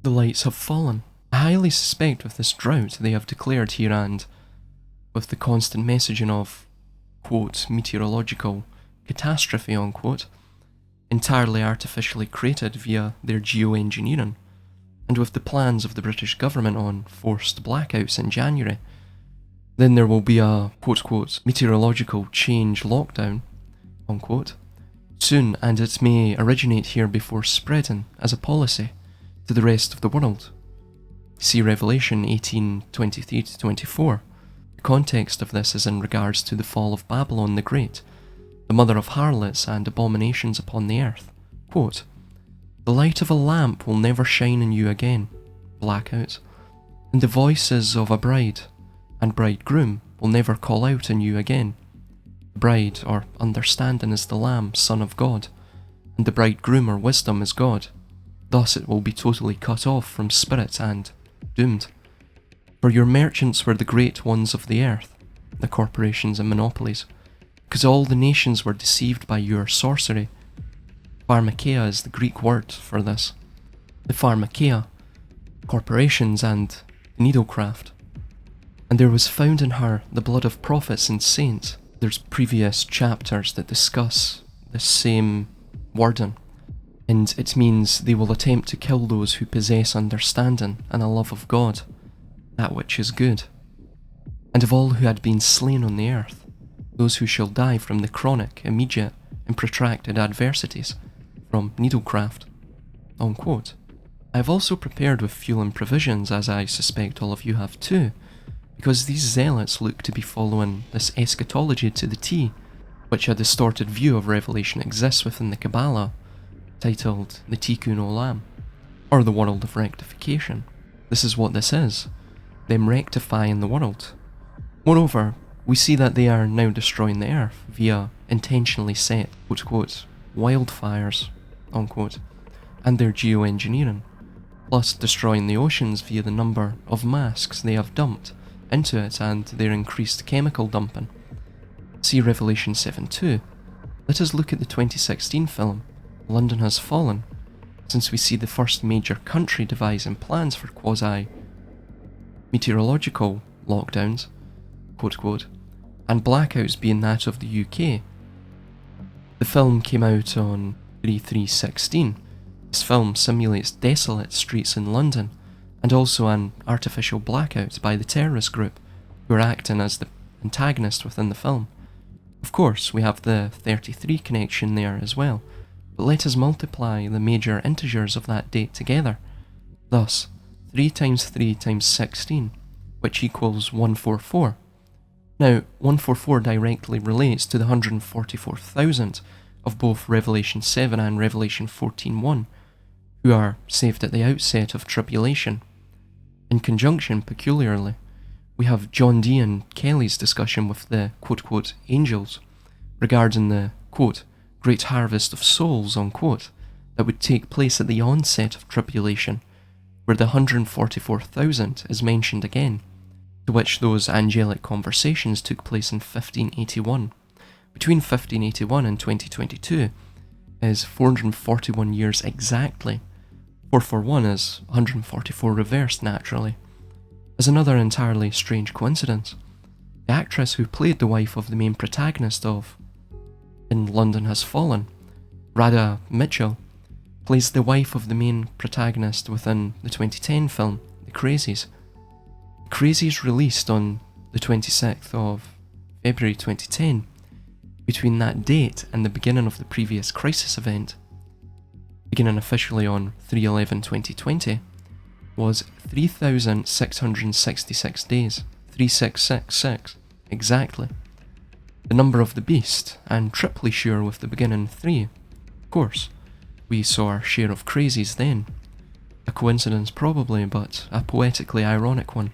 The lights have fallen. I highly suspect with this drought they have declared here and with the constant messaging of, quote, meteorological catastrophe, unquote, entirely artificially created via their geoengineering, and with the plans of the British government on forced blackouts in January, then there will be a, quote, meteorological change lockdown, unquote, soon, and it may originate here before spreading as a policy to the rest of the world. See Revelation 18:23-24. The context of this is in regards to the fall of Babylon the Great, the mother of harlots and abominations upon the earth. Quote, "The light of a lamp will never shine in you again," blackout, "and the voices of a bride and bridegroom will never call out in you again. The bride, or understanding, is the Lamb, Son of God, and the bridegroom, or wisdom, is God. Thus it will be totally cut off from spirit and doomed. For your merchants were the great ones of the earth, the corporations and monopolies, because all the nations were deceived by your sorcery." Pharmakeia is the Greek word for this. The pharmakeia, corporations, and needlecraft. "And there was found in her the blood of prophets and saints." There's previous chapters that discuss the same wording, and it means they will attempt to kill those who possess understanding and a love of God, that which is good, and of all who had been slain on the earth, those who shall die from the chronic, immediate, and protracted adversities, from needlecraft, unquote. I have also prepared with fuel and provisions, as I suspect all of you have too, because these zealots look to be following this eschatology to the T, which a distorted view of Revelation exists within the Kabbalah, titled the Tikkun Olam, or the world of rectification. This is what this is, them rectifying the world. Moreover, we see that they are now destroying the earth via intentionally set, quote, wildfires, unquote, and their geoengineering, plus destroying the oceans via the number of masks they have dumped into it and their increased chemical dumping. See Revelation 7:2. Let us look at the 2016 film, London Has Fallen, since we see the first major country devising plans for quasi-meteorological lockdowns, quote, and blackouts being that of the UK. The film came out on 3/3/16. This film simulates desolate streets in London, and also an artificial blackout by the terrorist group, who are acting as the antagonist within the film. Of course, we have the 33 connection there as well, but let us multiply the major integers of that date together. Thus, 3 times 3 times 16, which equals 144. Now, 144 directly relates to the 144,000 of both Revelation 7 and Revelation 14:1, who are saved at the outset of tribulation. In conjunction, peculiarly, we have John Dee and Kelly's discussion with the quote, angels regarding the, quote, great harvest of souls, unquote, that would take place at the onset of tribulation, where the 144,000 is mentioned again, to which those angelic conversations took place in 1581. Between 1581 and 2022 is 441 years exactly. 441 is 144 reversed naturally. As another entirely strange coincidence, the actress who played the wife of the main protagonist of In London Has Fallen, Radha Mitchell, plays the wife of the main protagonist within the 2010 film, The Crazies. The Crazies released on the 26th of February 2010. Between that date and the beginning of the previous Crisis event, beginning officially on 3/11/2020, was 3,666 days, 3666, exactly. The number of the beast, and triply sure with the beginning 3. Of course, we saw our share of crazies then. A coincidence probably, but a poetically ironic one.